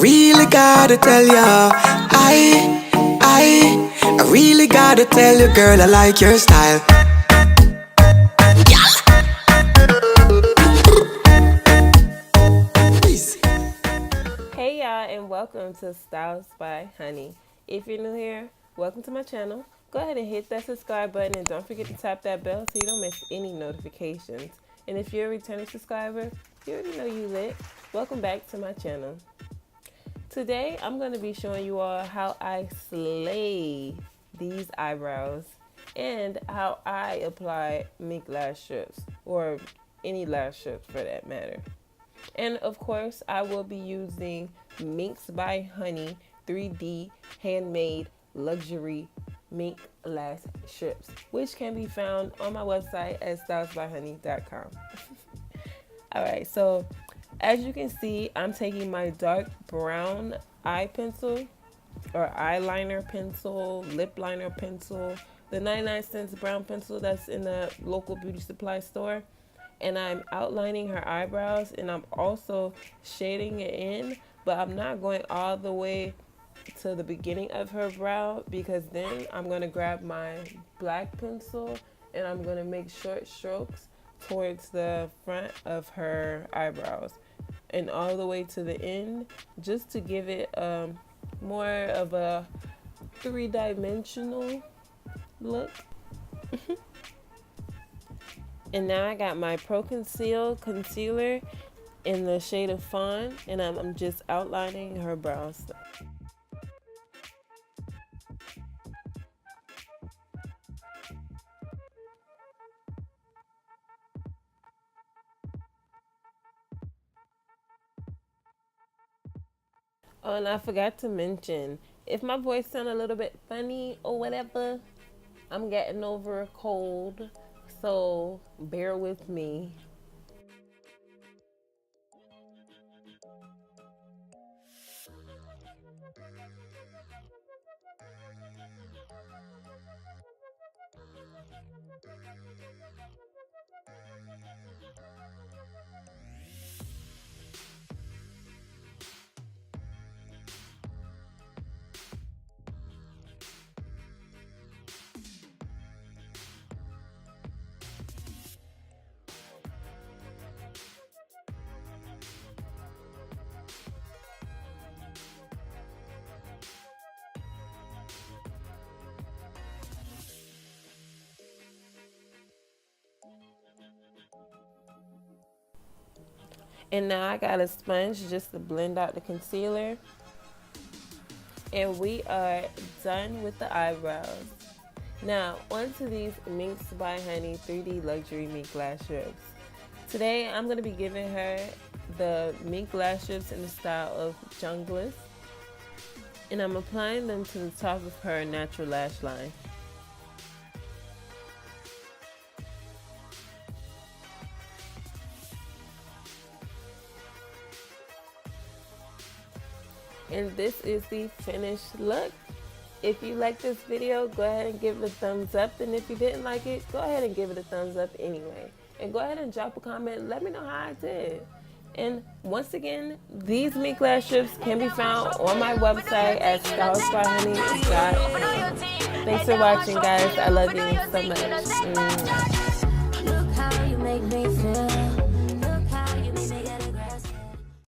really gotta tell ya, I really gotta tell you, girl, I like your style. Hey y'all, and welcome to Styles by Honey. If you're new here, welcome to my channel. Go ahead and hit that subscribe button and don't forget to tap that bell so you don't miss any notifications. And if you're a returning subscriber, you already know you lit. Welcome back to my channel. Today, I'm going to be showing you all how I slay these eyebrows and how I apply mink lash strips, or any lash strips for that matter. And of course, I will be using Minks by Honey 3D handmade luxury mink lash strips, which can be found on my website at stylesbyhoney.com. Alright, so as you can see, I'm taking my dark brown eye pencil or eyeliner pencil, lip liner pencil, the 99-cent brown pencil that's in the local beauty supply store, and I'm outlining her eyebrows, and I'm also shading it in, but I'm not going all the way to the beginning of her brow, because then I'm going to grab my black pencil and I'm going to make short strokes towards the front of her eyebrows and all the way to the end, just to give it more of a three-dimensional look. And now I got my Pro Conceal concealer in the shade of Fawn, and I'm just outlining her brows. Oh, and I forgot to mention, if my voice sounds a little bit funny or whatever, I'm getting over a cold, so bear with me. And now I got a sponge just to blend out the concealer. And we are done with the eyebrows. Now, onto these Minks by Honey 3D Luxury Mink Lash Strips. Today, I'm going to be giving her the mink lash strips in the style of Junglist. And I'm applying them to the top of her natural lash line. And this is the finished look. If you like this video, go ahead and give it a thumbs up. And if you didn't like it, go ahead and give it a thumbs up anyway. And go ahead and drop a comment. Let me know how I did. And once again, these mink lash strips can be found on my website at stylesbyhoney.com. Thanks for watching, guys. I love you so much.